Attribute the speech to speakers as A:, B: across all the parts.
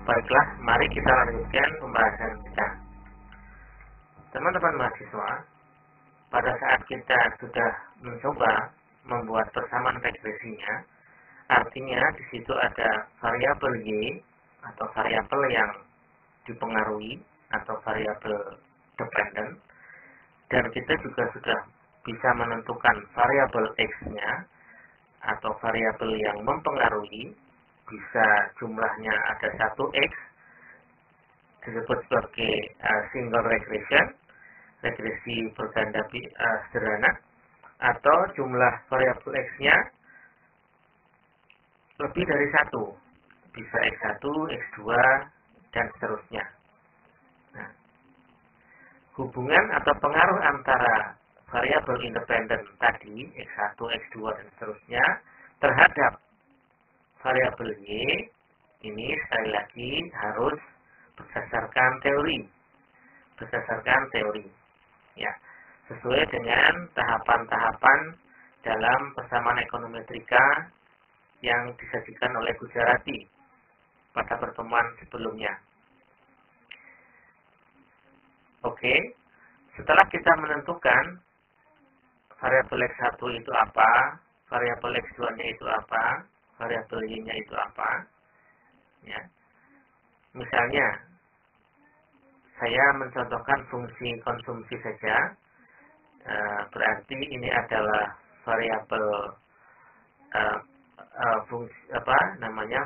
A: Baiklah, mari kita lanjutkan pembahasan kita. Teman-teman mahasiswa, pada saat kita sudah mencoba membuat persamaan regresinya, artinya di situ ada variabel Y atau variabel yang dipengaruhi atau variabel dependent, dan kita juga sudah bisa menentukan variabel X-nya atau variabel yang mempengaruhi, bisa jumlahnya ada 1X, disebut sebagai single regression, regresi berganda sederhana, atau jumlah variabel X-nya lebih dari 1, bisa X1, X2, dan seterusnya. Nah, hubungan atau pengaruh antara variabel independen tadi, X1, X2, dan seterusnya, terhadap variabel Y, ini sekali lagi harus berdasarkan teori, ya, sesuai dengan tahapan-tahapan dalam persamaan ekonometrika yang disajikan oleh Gujarati pada pertemuan sebelumnya. Oke, setelah kita menentukan variabel X1 itu apa, variabel X2-nya itu apa, variabel Y-nya itu apa, ya. Misalnya, saya mencontohkan fungsi konsumsi saja, berarti ini adalah variabel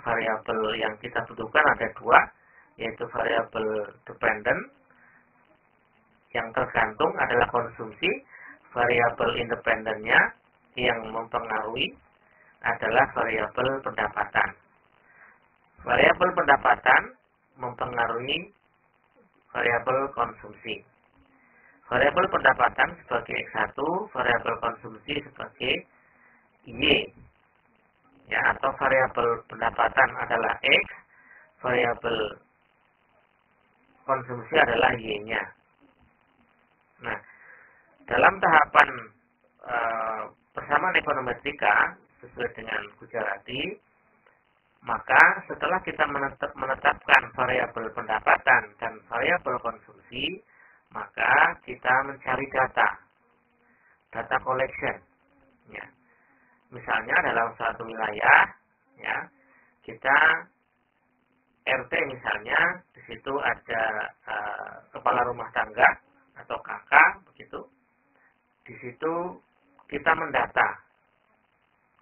A: variabel yang kita butuhkan ada dua, yaitu variabel dependent yang tergantung adalah konsumsi, variabel independennya yang mempengaruhi adalah variabel pendapatan. Variabel pendapatan mempengaruhi variabel konsumsi. Variabel pendapatan sebagai X1, variabel konsumsi sebagai Y. Ya, atau variabel pendapatan adalah X, variabel konsumsi adalah Y-nya. Nah, dalam tahapan persamaan ekonometrika sesuai dengan Gujarati, maka setelah kita menetapkan variabel pendapatan dan variabel konsumsi, maka kita mencari data collection. Ya. Misalnya dalam suatu wilayah, ya, kita RT misalnya, di situ ada kepala rumah tangga atau kakak, begitu. Di situ kita mendata.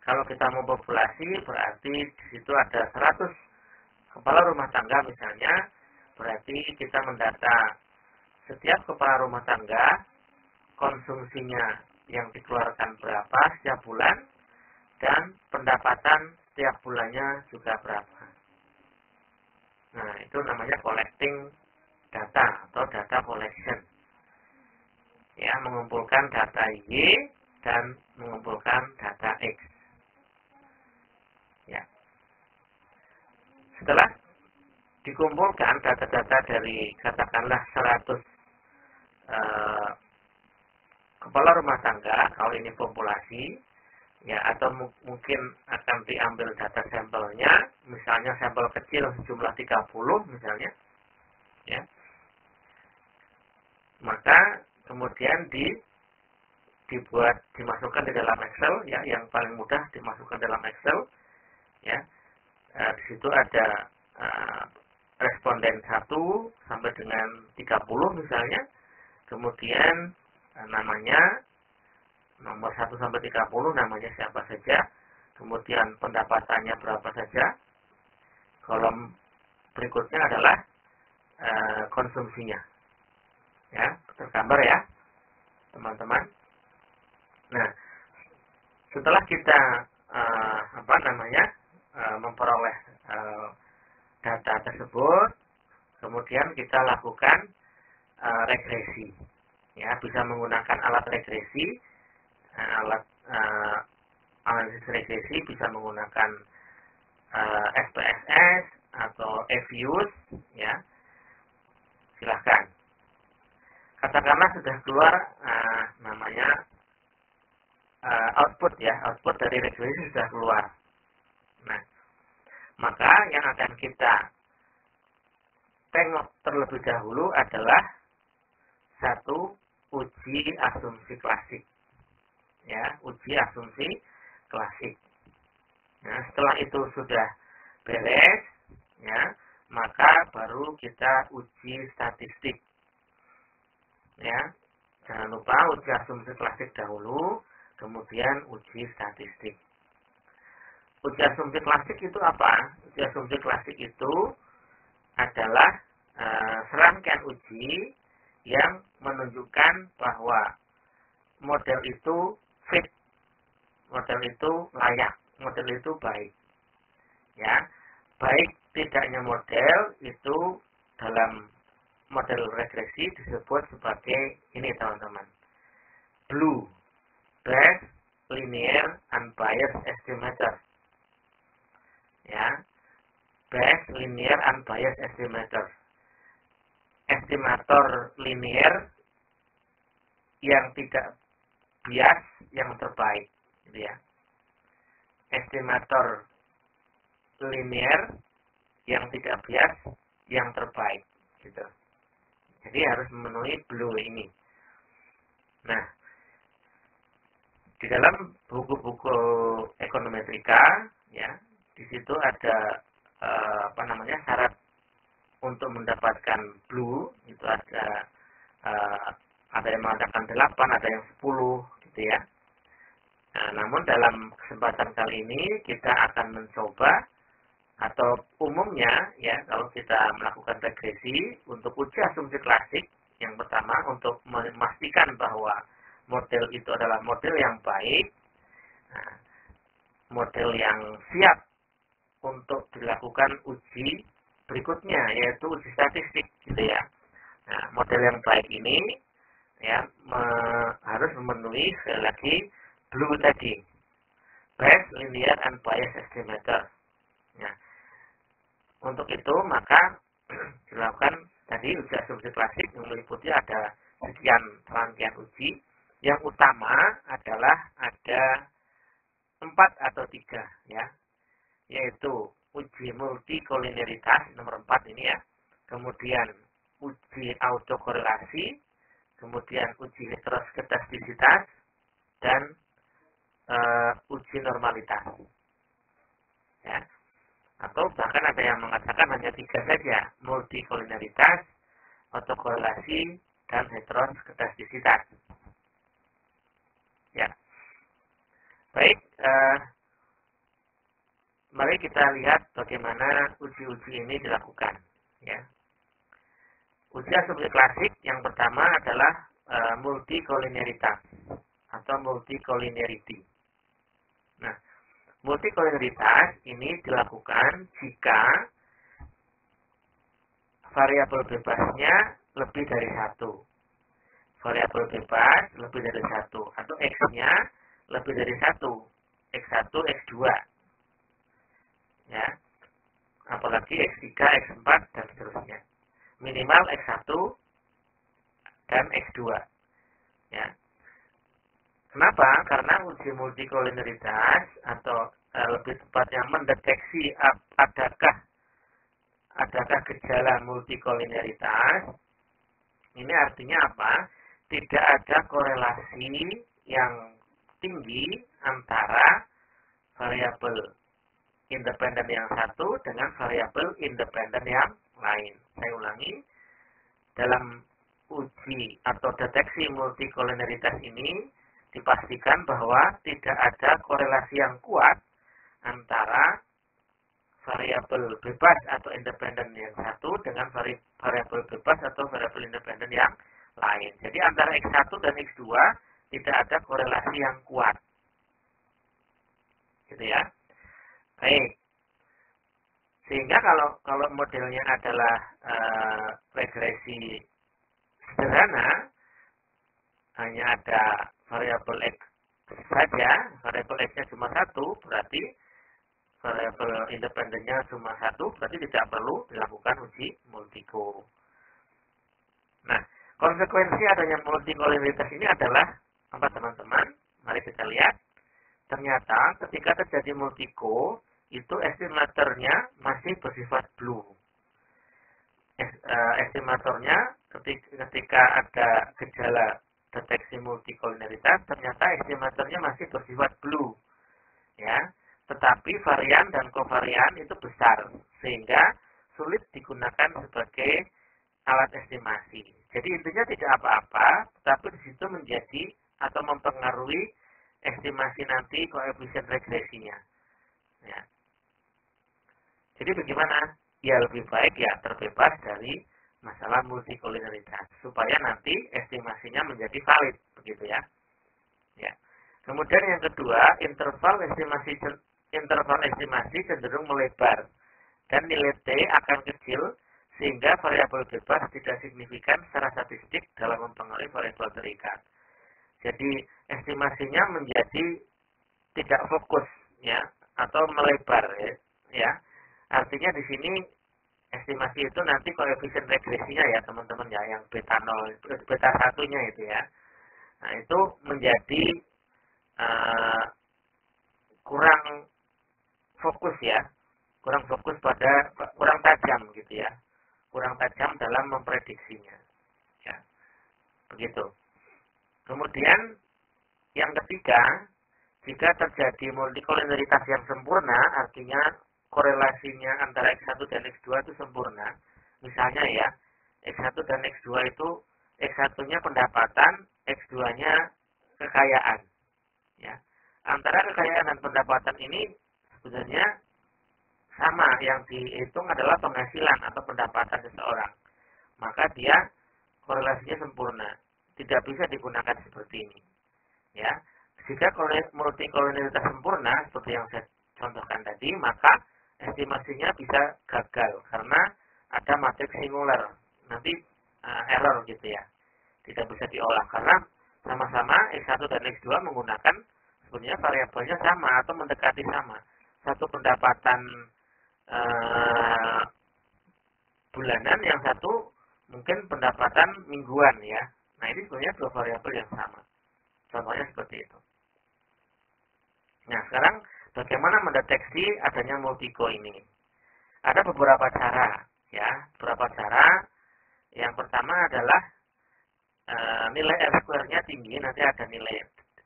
A: Kalau kita mau populasi, berarti di situ ada 100 kepala rumah tangga misalnya, berarti kita mendata setiap kepala rumah tangga, konsumsinya yang dikeluarkan berapa setiap bulan, dan pendapatan setiap bulannya juga berapa. Nah, itu namanya collecting data atau data collection. Ya, mengumpulkan data Y dan mengumpulkan data X. Ya. Setelah dikumpulkan data-data dari katakanlah 100 kepala rumah tangga, kalau ini populasi, ya, atau mungkin akan diambil data sampelnya, misalnya sampel kecil jumlah 30 misalnya, ya. Maka kemudian dimasukkan di dalam Excel, ya, yang paling mudah dimasukkan dalam Excel, ya. Di situ ada responden 1 sampai dengan 30 misalnya, kemudian namanya nomor 1 sampai 30 namanya siapa saja, kemudian pendapatannya berapa saja, kolom berikutnya adalah konsumsinya, ya, tergambar ya teman-teman. Nah, setelah kita memperoleh data tersebut, kemudian kita lakukan regresi, ya, bisa menggunakan alat regresi, analisis regresi bisa menggunakan SPSS atau FUS, ya, silahkan. Katakanlah sudah keluar output, ya, output dari regresi sudah keluar. Nah, maka yang akan kita tengok terlebih dahulu adalah satu uji asumsi klasik. Ya, uji asumsi klasik. Nah, setelah itu sudah beres, ya, maka baru kita uji statistik. Ya, jangan lupa uji asumsi klasik dahulu, kemudian uji statistik. Uji asumsi klasik itu apa? Uji asumsi klasik itu adalah serangkaian uji yang menunjukkan bahwa model itu fit, model itu layak, model itu baik. Ya, baik tidaknya model itu dalam model regresi disebut sebagai ini teman-teman, BLUE, Best Linear Unbiased Estimator. Ya, Best Linear Unbiased Estimator. Estimator linear yang tidak bias yang terbaik, gitu ya. Estimator linear yang tidak bias yang terbaik, gitu. Jadi harus memenuhi BLUE ini. Nah, di dalam buku-buku ekonometrika, ya, di situ ada syarat untuk mendapatkan BLUE itu ada yang mengatakan 8, ada yang 10, gitu ya. Nah, namun dalam kesempatan kali ini kita akan mencoba, atau umumnya ya, kalau kita melakukan regresi untuk uji asumsi klasik, yang pertama untuk memastikan bahwa model itu adalah model yang baik, nah, model yang siap untuk dilakukan uji berikutnya, yaitu uji statistik, gitu ya. Nah, model yang baik ini ya harus memenuhi sekali lagi BLUE tadi, Best Linear Unbiased Estimator. Nah, untuk itu maka dilakukan tadi uji asumsi klasik yang meliputi ada sekian rangkaian uji. Yang utama adalah ada 4 atau 3 ya, yaitu uji multikolinearitas nomor 4 ini ya, kemudian uji autokorelasi, kemudian uji heteroskedastisitas, dan uji normalitas. Ya. Atau bahkan ada yang mengatakan hanya 3 saja, multikolinearitas, autokorelasi, dan heteroskedastisitas. Ya. Baik, mari kita lihat bagaimana uji-uji ini dilakukan. Ya. Uji asumsi klasik yang pertama adalah multikolinearitas atau multikolinearity. Nah, multikolinearitas ini dilakukan jika variabel bebasnya lebih dari 1. Variabel bebas lebih dari 1 atau X-nya lebih dari 1. X1, X2. Ya. Apalagi X3, X4 dan seterusnya. Minimal X1 dan X2. Ya. Kenapa? Karena uji multikolinearitas atau lebih tepatnya mendeteksi adakah gejala multikolinearitas. Ini artinya apa? Tidak ada korelasi yang tinggi antara variabel independen yang satu dengan variabel independen yang lain. Saya ulangi, dalam uji atau deteksi multikolinearitas ini dipastikan bahwa tidak ada korelasi yang kuat antara variabel bebas atau independen yang satu dengan variabel bebas atau variabel independen yang lain. Jadi antara X1 dan X2 tidak ada korelasi yang kuat. Gitu ya. Baik. Sehingga kalau modelnya adalah regresi sederhana, hanya ada variabel X saja, variabel X-nya cuma 1, berarti variabel independennya cuma 1, berarti tidak perlu dilakukan uji multiko. Nah, konsekuensi adanya multikolinearitas ini adalah apa teman-teman? Mari kita lihat. Ternyata ketika terjadi multiko, itu estimatornya masih bersifat BLUE. estimatornya ketika ada gejala deteksi multikolineritas, ternyata estimatornya masih bersifat blue, ya. Tetapi varian dan kovarian itu besar, sehingga sulit digunakan sebagai alat estimasi. Jadi intinya tidak apa-apa, tetapi di situ menjadi atau mempengaruhi estimasi nanti koefisien regresinya. Ya. Jadi bagaimana? Ya lebih baik ya terbebas dari masalah multikolineritas supaya nanti estimasinya menjadi valid, begitu ya. Ya. Kemudian yang kedua, interval estimasi cenderung melebar dan nilai T akan kecil sehingga variabel bebas tidak signifikan secara statistik dalam mempengaruhi variabel terikat. Jadi estimasinya menjadi tidak fokus ya atau melebar ya. Artinya di sini estimasi itu nanti koefisien regresinya ya teman-teman ya, yang beta 0, beta 1-nya itu ya. Nah, itu menjadi kurang fokus ya. Kurang fokus kurang tajam gitu ya. Kurang tajam dalam memprediksinya. Ya. Begitu. Kemudian yang ketiga, jika terjadi multikolineritas yang sempurna, artinya korelasinya antara X1 dan X2 itu sempurna. Misalnya ya, X1 dan X2 itu X1-nya pendapatan, X2-nya kekayaan. Ya. Antara kekayaan dan pendapatan ini sebenarnya sama, yang dihitung adalah penghasilan atau pendapatan seseorang. Maka dia korelasinya sempurna. Tidak bisa digunakan seperti ini. Ya. Jika multikolineritas sempurna, seperti yang saya contohkan tadi, maka estimasinya bisa gagal karena ada matriks singular. Nanti error gitu ya. Tidak bisa diolah karena sama-sama X1 dan X2 menggunakan sebenarnya variabelnya sama atau mendekati sama. Satu pendapatan bulanan, yang satu mungkin pendapatan mingguan ya. Nah, ini sebenarnya dua variabel yang sama. Contohnya seperti itu. Nah, sekarang bagaimana mendeteksi adanya multiko ini? Ada beberapa cara ya, beberapa cara. Yang pertama adalah nilai R-square-nya tinggi, nanti ada nilai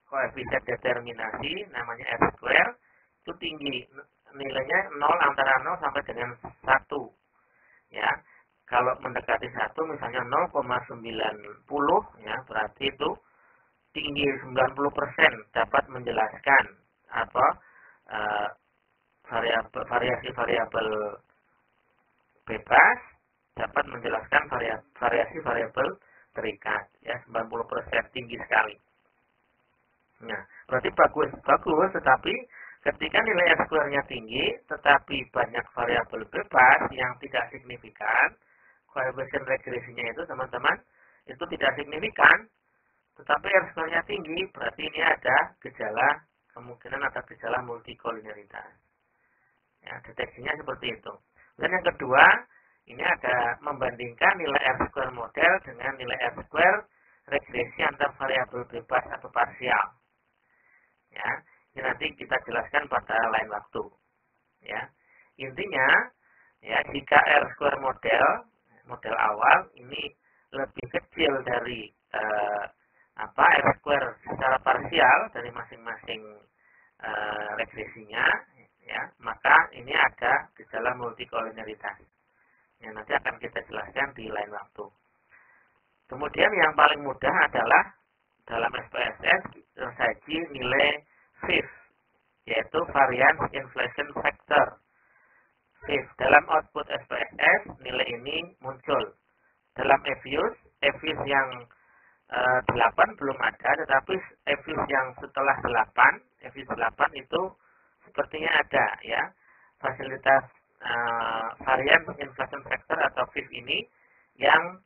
A: koefisien determinasi namanya R-square itu tinggi. Nilainya 0 antara 0 sampai dengan 1. Ya. Kalau mendekati 1 misalnya 0,90 ya, berarti itu tinggi 90% dapat menjelaskan apa variasi-variabel bebas, dapat menjelaskan variasi-variabel terikat ya, 90% tinggi sekali. Nah, berarti bagus, tetapi ketika nilai R-square-nya tinggi, tetapi banyak variabel bebas yang tidak signifikan, koefisien regresinya itu teman-teman, itu tidak signifikan, tetapi R-square-nya tinggi, berarti ini ada gejala, kemungkinan ada gejala multikolineritas. Ya, deteksinya seperti itu. Dan yang kedua, ini ada membandingkan nilai R-square model dengan nilai R-square regresi antar variabel bebas atau parsial. Ya, ini nanti kita jelaskan pada lain waktu. Ya, intinya ya, jika R-square model awal ini lebih kecil dari R-square secara parsial dari masing-masing regresinya, ya, maka ini ada gejala multikolineritas. Ya, nanti akan kita jelaskan di lain waktu. Kemudian yang paling mudah adalah dalam SPSS tersaji nilai VIF, yaitu variance inflation factor. VIF dalam output SPSS nilai ini muncul. Dalam EVIUS yang 8 belum ada, tetapi EVIUS yang setelah 8, EVIUS 8 itu sepertinya ada ya. Fasilitas variance inflation factor atau VIF ini yang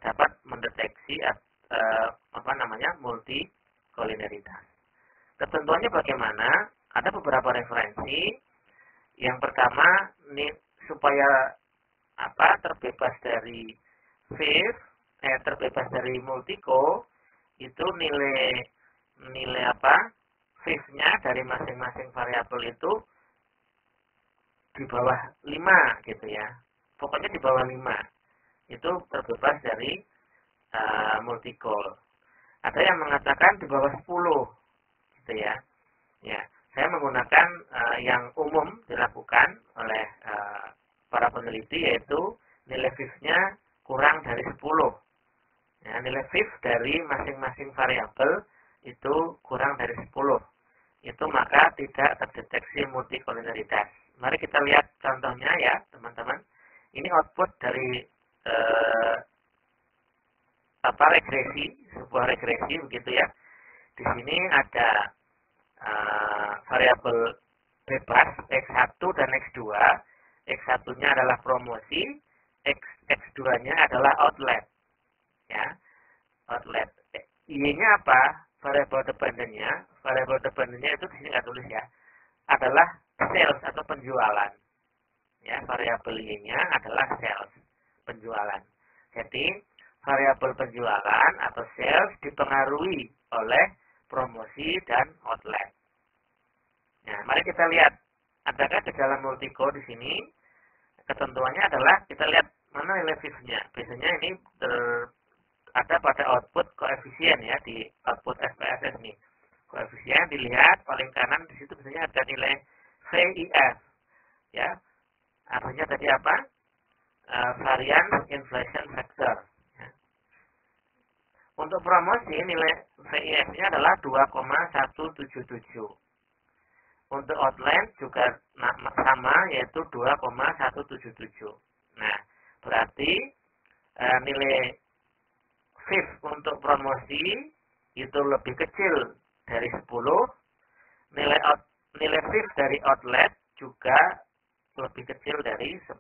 A: dapat mendeteksi multikolineritas. Ketentuannya bagaimana? Ada beberapa referensi. Yang pertama, supaya terbebas dari VIF, terbebas dari multiko, itu nilai VIF-nya dari masing-masing variabel itu di bawah 5 gitu ya. Pokoknya di bawah 5. itu terbebas dari multi-call. Ada yang mengatakan di bawah 10, gitu ya. Ya, saya menggunakan yang umum dilakukan oleh para peneliti, yaitu nilai fifth-nya kurang dari 10. Ya, nilai fifth dari masing-masing variabel itu kurang dari 10. Itu maka tidak terdeteksi multikolinialitas. Mari kita lihat contohnya ya, teman-teman. Ini output dari regresi, sebuah regresi begitu ya. Di sini ada variabel bebas X1 dan X2. X1-nya adalah promosi, X2-nya adalah outlet. Ya, outlet. Y-nya apa? Variabel dependennya. Variabel dependennya itu di sini nggak tulis ya. Adalah sales atau penjualan. Ya, variabel Y-nya adalah sales, penjualan. Jadi, variabel penjualan atau sales dipengaruhi oleh promosi dan outlet. Nah, mari kita lihat, adakah gejala multi-core di sini? Ketentuannya adalah kita lihat mana nilai fifth-nya. Biasanya ini ada pada output koefisien ya, di output SPSS ini. Koefisien dilihat paling kanan di situ biasanya ada nilai VIF. Ya, artinya tadi apa? Variance inflation factor. Ya. Untuk promosi nilai VIF-nya adalah 2,177. Untuk outlet juga sama, yaitu 2,177. Nah, berarti nilai fifth untuk promosi itu lebih kecil dari 10. Nilai fifth dari outlet juga lebih kecil dari 10.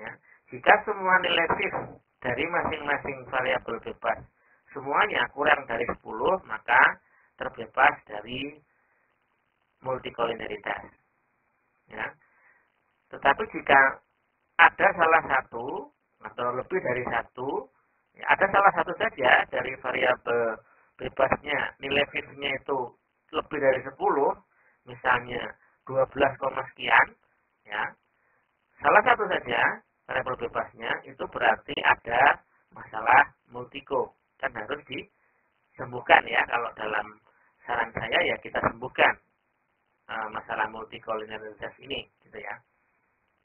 A: Ya. Jika semua nilai fifth dari masing-masing variabel bebas semuanya kurang dari 10, maka terbebas dari multikolinialitas. Ya. Tetapi jika ada salah satu atau lebih dari satu, ya, ada salah satu saja dari variabel bebasnya nilai fifth-nya itu lebih dari 10, misalnya 12, sekian, ya. Salah satu saja variabel bebasnya itu berarti ada masalah multi-co dan harus disembuhkan ya. Kalau dalam saran saya ya kita sembuhkan masalah multikolinialitas ini, gitu ya.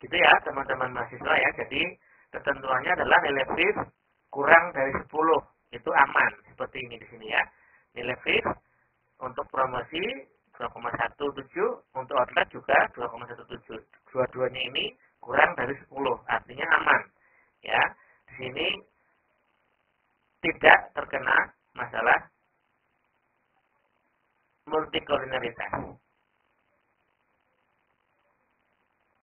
A: Gitu ya, teman-teman mahasiswa ya. Jadi, ketentuannya adalah nilai fifth kurang dari 10. Itu aman. Seperti ini di sini ya. Nilai fifth untuk promosi 2,17, untuk outlet juga 2,17. Dua-duanya ini kurang dari 10. Artinya aman. Ya. Di sini tidak terkena masalah multikolinialitas.